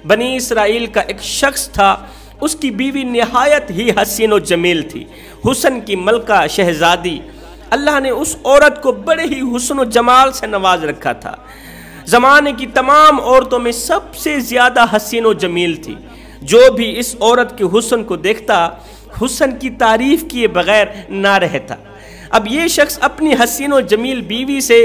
بنی اسرائیل کا ایک شخص تھا، اس کی بیوی نہایت ہی حسین و جمیل تھی، حسن کی ملکہ شہزادی۔ اللہ نے اس عورت کو بڑے ہی حسن و جمال سے نواز رکھا تھا، زمانے کی تمام عورتوں میں سب سے زیادہ حسین و جمیل تھی۔ جو بھی اس عورت کے حسن کو دیکھتا، حسن کی تعریف کیے بغیر نہ رہتا۔ اب یہ شخص اپنی حسین و جمیل بیوی سے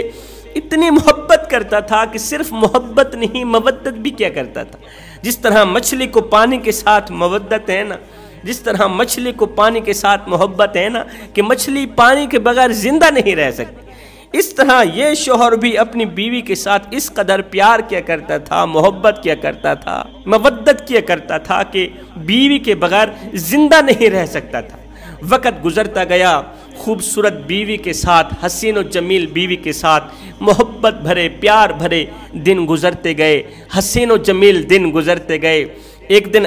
اتنی محبت کرتا تھا کہ صرف محبت نہیں، مودت بھی کیا کرتا تھا۔ جس طرح مچھلی کو پانی کے ساتھ مودت ہے نا، جس طرح مچھلی کو پانی کے ساتھ محبت ہے نا کہ مچھلی پانی کے بغیر زندہ نہیں رہ سکتی، اس طرح یہ شوہر بھی اپنی بیوی کے ساتھ اس قدر پیار کیا کرتا تھا، محبت کیا کرتا تھا، مودت کیا کرتا تھا کہ بیوی کے بغیر زندہ نہیں رہ سکتا تھا۔ وقت گزرتا گیا، خوبصورت بیوی کے ساتھ، حسین و جمیل بیوی کے ساتھ محبت بھرے، پیار بھرے دن گزرتے گئے، حسین و جمیل دن گزرتے گئے۔ ایک دن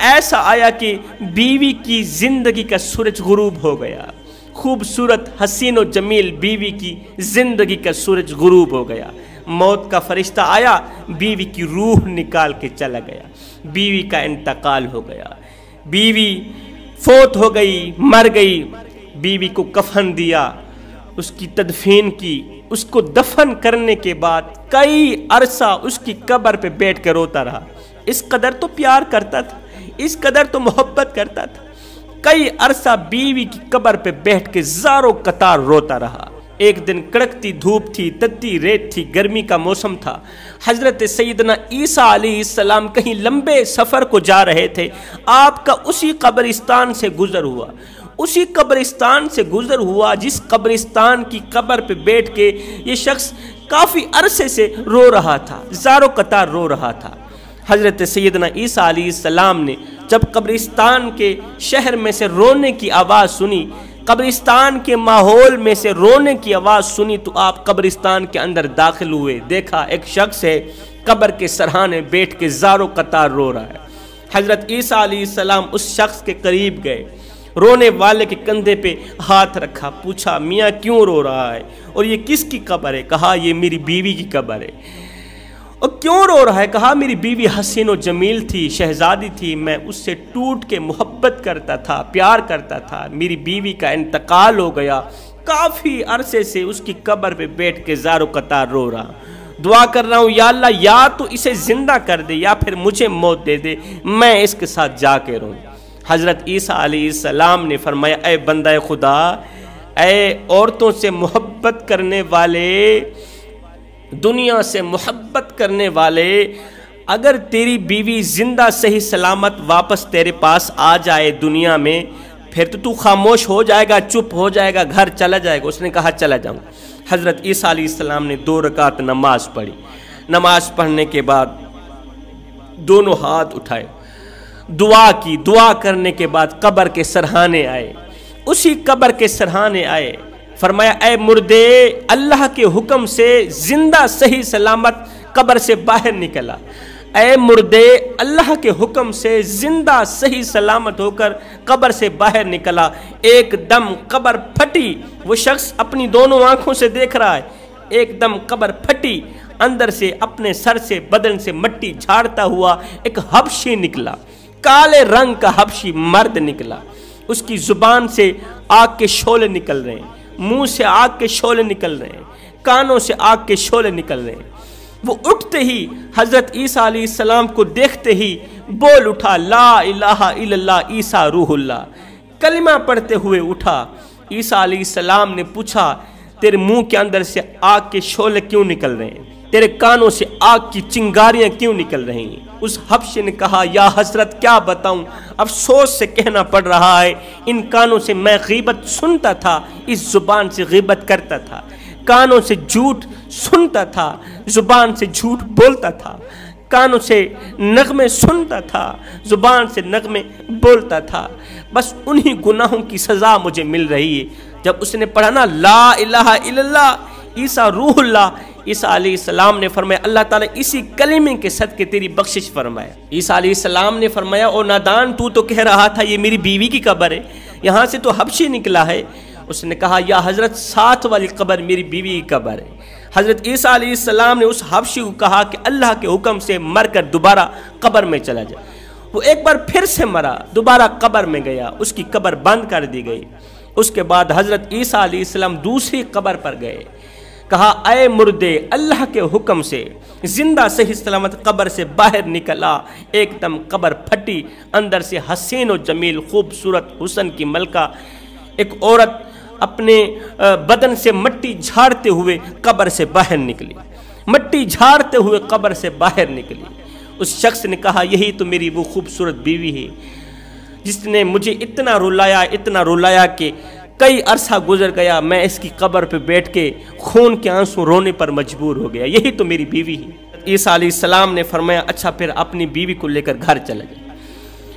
ایسا آیا کہ بیوی کی زندگی کا سورج غروب ہو گیا، خوبصورت حسین و جمیل بیوی کی زندگی کا سورج غروب ہو گیا۔ موت کا فرشتہ آیا، بیوی کی روح نکال کے چلا گیا، بیوی کا انتقال ہو گیا، بیوی فوت ہو گئی، مر گئی۔ بیوی کو کفن دیا، اس کی تدفین کی، اس کو دفن کرنے کے بعد کئی عرصہ اس کی قبر پہ بیٹھ کے روتا رہا۔ اس قدر تو پیار کرتا تھا، اس قدر تو محبت کرتا تھا، کئی عرصہ بیوی کی قبر پہ بیٹھ کے زاروں قطار روتا رہا۔ ایک دن کڑکتی دھوپ تھی، تتی ریت تھی، گرمی کا موسم تھا۔ حضرت سیدنا عیسیٰ علیہ السلام کہیں لمبے سفر کو جا رہے تھے، آپ کا اسی قبرستان سے گزر ہوا، اسی قبرستان سے گزر ہوا جس قبرستان کی قبر پہ بیٹھ کے یہ شخص کافی عرصے سے رو رہا تھا، زاروں قطار رو رہا تھا۔ حضرت سیدنا عیسیٰ علیہ السلام نے جب قبرستان کے شہر میں سے رونے کی آواز سنی، قبرستان کے ماحول میں سے رونے کی آواز سنی، تو آپ قبرستان کے اندر داخل ہوئے، دیکھا ایک شخص ہے قبر کے سرحانے بیٹھ کے زاروں قطار رو رہا ہے۔ حضرت عیسیٰ علیہ السلام اس شخص کے قریب گئے، رونے والے کے کندھے پہ ہاتھ رکھا، پوچھا میاں کیوں رو رہا ہے اور یہ کس کی قبر ہے؟ کہا یہ میری بیوی کی قبر ہے۔ اور کیوں رو رہا ہے؟ کہا میری بیوی حسین و جمیل تھی، شہزادی تھی، میں اس سے ٹوٹ کے محبت کرتا تھا، پیار کرتا تھا، میری بیوی کا انتقال ہو گیا، کافی عرصے سے اس کی قبر پہ بیٹھ کے زاروں قطار رو رہا، دعا کر رہا ہوں یا اللہ یا تو اسے زندہ کر دے یا پھر مجھے موت دے دے، میں اس کے ساتھ جا کے رہوں۔ حضرت عیسیٰ علیہ السلام نے فرمایا اے بندہ خدا، اے عورتوں سے محبت کرنے والے، دنیا سے محبت کرنے والے، اگر تیری بیوی زندہ صحیح سلامت واپس تیرے پاس آ جائے دنیا میں، پھر تو خاموش ہو جائے گا، چپ ہو جائے گا، گھر چلا جائے گا؟ اس نے کہا چلا جاؤں۔ حضرت عیسیٰ علیہ السلام نے 2 رکعت نماز پڑھی، نماز پڑھنے کے بعد دونوں ہاتھ اٹھائے، دعا کی، دعا کرنے کے بعد قبر کے سرحانے آئے، اسی قبر کے سرحانے آئے، فرمایا اے مردے، اللہ کے حکم سے زندہ صحیح سلامت قبر سے باہر نکلا، اے مردے، اللہ کے حکم سے زندہ صحیح سلامت ہو کر قبر سے باہر نکلا۔ ایک دم قبر پھٹی، وہ شخص اپنی دونوں آنکھوں سے دیکھ رہا ہے، ایک دم قبر پھٹی، اندر سے اپنے سر سے بدن سے مٹی جھاڑتا ہوا ایک حبشی نکلا، کالے رنگ کا حبشی مرد نکلا، اس کی زبان سے آگ کے شعلے نکل رہے ہیں، منہ سے آگ کے شعلے نکل رہے ہیں، کانوں سے آگ کے شعلے نکل رہے ہیں۔ وہ اٹھتے ہی حضرت عیسیٰ علیہ السلام کو دیکھتے ہی بول اٹھا لا الہ الا اللہ عیسیٰ روح اللہ، کلمہ پڑھتے ہوئے اٹھا۔ عیسیٰ علیہ السلام نے پوچھا تیرے منہ کے اندر سے آگ کے شعلے کیوں نکل رہے ہیں؟ تیرے کانوں سے آگ کی چنگاریاں کیوں نکل رہی ہیں؟ اس حبشی نے کہا یا حضرت کیا بتاؤں، افسوس سے کہنا پڑ رہا ہے، ان کانوں سے میں غیبت سنتا تھا، اس زبان سے غیبت کرتا تھا، کانوں سے جھوٹ سنتا تھا، زبان سے جھوٹ بولتا تھا، کانوں سے نغمے سنتا تھا، زبان سے نغمے بولتا تھا، بس انہی گناہوں کی سزا مجھے مل رہی ہے۔ جب اس نے پڑھا نا لا الہ الا اللہ عیسیٰ روح اللہ، عیسیٰ علیہ السلام نے فرمایا اللہ تعالیٰ اسی کلمے کے صدقے تیری بخشش فرمایا۔ عیسیٰ علیہ السلام نے فرمایا او نادان، تو کہہ رہا تھا یہ میری بیوی کی قبر ہے، یہاں سے تو حبشی نکلا ہے۔ اس نے کہا یا حضرت ساتھ والی قبر میری بیوی کی قبر ہے۔ حضرت عیسیٰ علیہ السلام نے اس حبشی کو کہا کہ اللہ کے حکم سے مر کر دوبارہ قبر میں چلا جائے۔ وہ ایک بار پھر سے مرا، دوبارہ قبر میں گیا، اس کی قبر بند کر دی گئی۔ اس کے بعد حضرت عیسیٰ علیہ السلام دوسری قبر پر گئے، کہا اے مردے، اللہ کے حکم سے زندہ صحیح سلامت قبر سے باہر نکلا۔ ایک دم قبر پھٹی، اندر سے حسین و جمیل خوبصورت حسن کی ملکہ ایک عورت اپنے بدن سے مٹی جھاڑتے ہوئے قبر سے باہر نکلی، مٹی جھاڑتے ہوئے قبر سے باہر نکلی۔ اس شخص نے کہا یہی تو میری وہ خوبصورت بیوی ہے جس نے مجھے اتنا رلایا کہ کئی عرصہ گزر گیا، میں اس کی قبر پہ بیٹھ کے خون کے آنسو رونے پر مجبور ہو گیا، یہی تو میری بیوی ہے۔ عیسیٰ علیہ السلام نے فرمایا اچھا پھر اپنی بیوی کو لے کر گھر چلے گئے۔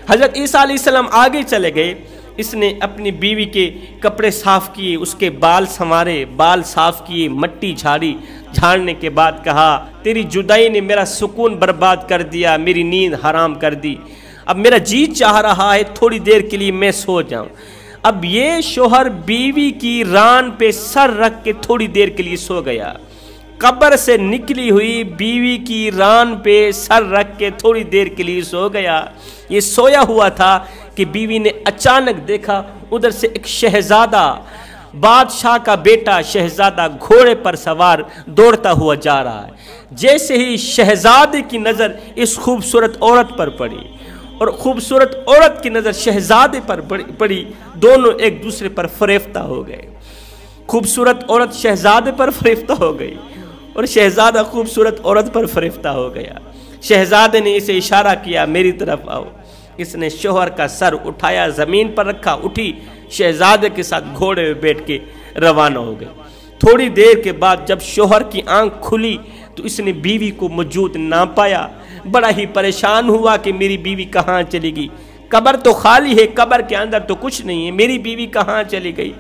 حضرت عیسیٰ علیہ السلام آگے چلے گئے، اس نے اپنی بیوی کے کپڑے صاف کیے، اس کے بال سنوارے، بال صاف کیے، مٹی جھاڑنے کے بعد کہا تیری جدائی نے میرا سکون برباد کر دیا، میری نیند حرام کر دی، اب میرا جی چاہ رہا ہے تھوڑی دیر کے لیے میں سو جاؤں۔ اب یہ شوہر بیوی کی ران پہ سر رکھ کے تھوڑی دیر کے لیے سو گیا، قبر سے نکلی ہوئی بیوی کی ران پہ سر رکھ کے تھوڑی دیر کے لیے سو گیا۔ یہ سویا ہوا تھا کہ بیوی نے اچانک دیکھا ادھر سے ایک شہزادہ، بادشاہ کا بیٹا شہزادہ گھوڑے پر سوار دوڑتا ہوا جا رہا ہے۔ جیسے ہی شہزادے کی نظر اس خوبصورت عورت پر پڑی اور خوبصورت عورت کی نظر شہزادے پر پڑی، دونوں ایک دوسرے پر فریفتہ ہو گئے۔ خوبصورت عورت شہزادے پر فریفتہ ہو گئی اور شہزادہ خوبصورت عورت پر فریفتہ ہو گیا۔ شہزادے نے اسے اشارہ کیا میری طرف آؤ، اس نے شوہر کا سر اٹھایا، زمین پر رکھا، اٹھی شہزادے کے ساتھ گھوڑے میں بیٹھ کے روانہ ہو گئے۔ تھوڑی دیر کے بعد جب شوہر کی آنکھ کھلی تو اس نے بیوی کو موجود نہ پایا، بڑا ہی پریشان ہوا کہ میری بیوی کہاں چلی گئی، قبر تو خالی ہے، قبر کے اندر تو کچھ نہیں ہے، میری بیوی کہاں چلی گئی۔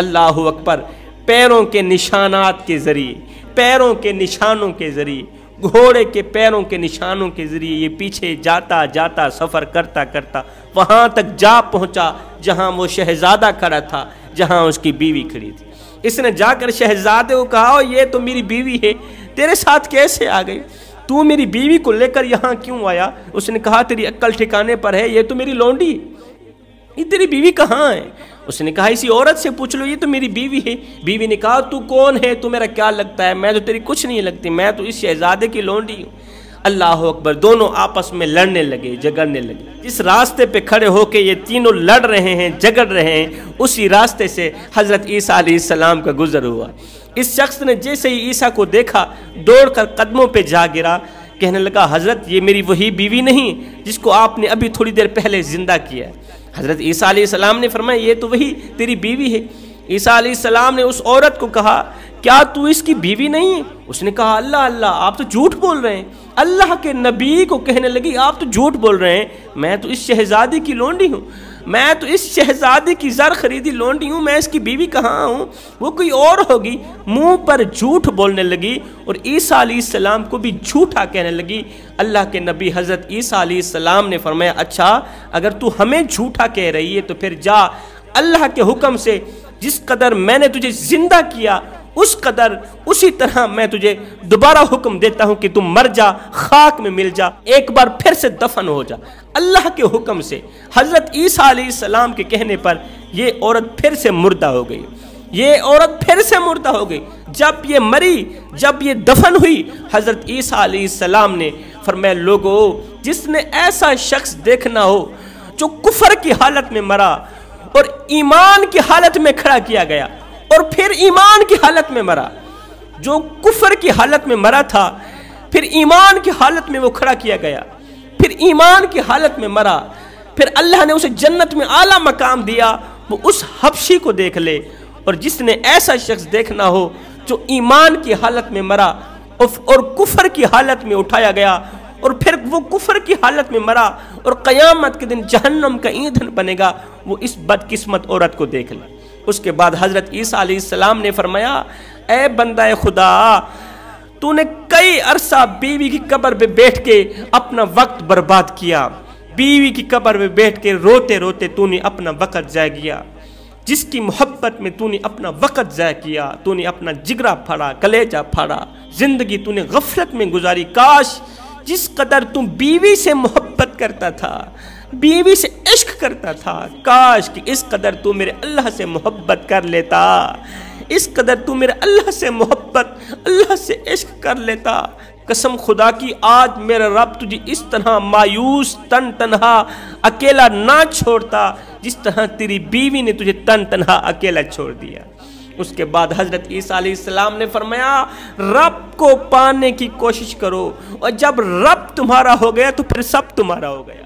اللہ اکبر، پیروں کے نشانات کے ذریعے، پیروں کے نشانوں کے ذریعے، گھوڑے کے پیروں کے نشانوں کے ذریعے یہ پیچھے جاتا جاتا سفر کرتا کرتا وہاں تک جا پہنچا جہاں وہ شہزادہ کھڑا تھا، جہاں اس کی بیوی کھڑی تھی۔ اس نے جا کر شہزادے کو کہا یہ تو میری بیوی ہے، تیرے ساتھ کیسے آ گئی، تو میری بیوی کو لے کر یہاں کیوں آیا؟ اس نے کہا تیری عقل ٹھکانے پر ہے، یہ تو میری لونڈی ہے، یہ تیری بیوی کہاں ہے؟ اس نے کہا اسی عورت سے پوچھ لو، یہ تو میری بیوی ہے۔ بیوی نے کہا تو کون ہے، تو میرا کیا لگتا ہے، میں تو تیری کچھ نہیں لگتی، میں تو اس شہزادے کی لونڈی ہوں۔ اللہ اکبر، دونوں آپس میں لڑنے لگے، جگڑنے لگے۔ جس راستے پہ کھڑے ہو کے یہ تینوں لڑ رہے ہیں، جگڑ رہے ہیں، اسی راستے سے حضرت عیسیٰ علیہ السلام کا گزر ہوا۔ اس شخص نے جیسے ہی عیسیٰ کو دیکھا دوڑ کر قدموں پہ جا گرا، کہنے لگا حضرت یہ میری وہی بیوی نہیں جس کو آپ نے ابھی تھوڑی دیر پہلے زندہ کیا ہے۔ حضرت عیسیٰ علیہ السلام نے فرمایا یہ تو وہی تیری بیوی ہے۔ عیسیٰ علیہ السلام نے اس عورت کو کہا کیا تو اس کی بیوی نہیں ہے؟ اس نے کہا اللہ اللہ، آپ تو جھوٹ بول رہے ہیں۔ اللہ کے نبی کو کہنے لگی آپ تو جھوٹ بول رہے ہیں، میں تو اس شہزادی کی لونڈی ہوں، میں تو اس شہزادی کی زر خریدی لونڈی ہوں، میں اس کی بیوی کہاں ہوں، وہ کوئی اور ہوگی۔ منہ پر جھوٹ بولنے لگی اور عیسیٰ علیہ السلام کو بھی جھوٹا کہنے لگی۔ اللہ کے نبی حضرت عیسیٰ علیہ السلام نے فرمایا اچھا اگر تو ہمیں جھوٹا کہہ رہی ہے تو پھر جا اللہ کے حکم سے جس قدر میں نے تجھے زندہ کیا اس قدر اسی طرح میں تجھے دوبارہ حکم دیتا ہوں کہ تم مر جا، خاک میں مل جا، ایک بار پھر سے دفن ہو جا۔ اللہ کے حکم سے حضرت عیسیٰ علیہ السلام کے کہنے پر یہ عورت پھر سے مردہ ہو گئی، یہ عورت پھر سے مردہ ہو گئی۔ جب یہ مری، جب یہ دفن ہوئی، حضرت عیسیٰ علیہ السلام نے فرمایا لوگو جس نے ایسا شخص دیکھنا ہو جو کفر کی حالت میں مرا اور ایمان کی حالت میں کھڑا کیا گیا اور پھر ایمان کی حالت میں مرا، جو کفر کی حالت میں مرا تھا پھر ایمان کی حالت میں وہ کھڑا کیا گیا، پھر ایمان کی حالت میں مرا، پھر اللہ نے اسے جنت میں اعلیٰ مقام دیا، وہ اس حبشی کو دیکھ لے۔ اور جس نے ایسا شخص دیکھنا ہو جو ایمان کی حالت میں مرا اور کفر کی حالت میں اٹھایا گیا اور پھر وہ کفر کی حالت میں مرا اور قیامت کے دن جہنم کا ایندھن بنے گا، وہ اس بدقسمت عورت کو دیکھ لے۔ اس کے بعد حضرت عیسیٰ علیہ السلام نے فرمایا اے بندہ خدا، تو نے کئی عرصہ بیوی کی قبر پہ بیٹھ کے اپنا وقت برباد کیا، بیوی کی قبر پہ بیٹھ کے روتے روتے تو نے اپنا وقت ضائع کیا۔ جس کی محبت میں تو نے اپنا وقت ضائع کیا، تو نے اپنا جگرا پھاڑا، کلیجہ پھاڑا، زندگی تو نے غفلت میں گزاری۔ کاش جس قدر تو بیوی سے محبت کرتا تھا، بیوی سے عشق کرتا تھا، کاش کہ اس قدر تو میرے اللہ سے محبت کر لیتا، اس قدر تو میرے اللہ سے محبت، اللہ سے عشق کر لیتا۔ قسم خدا کی آج میرا رب تجھے اس طرح مایوس تن تنہا اکیلا نہ چھوڑتا جس طرح تیری بیوی نے تجھے تن تنہا اکیلا چھوڑ دیا۔ اس کے بعد حضرت عیسیٰ علیہ السلام نے فرمایا رب کو پانے کی کوشش کرو، اور جب رب تمہارا ہو گیا تو پھر سب تمہارا ہو گیا۔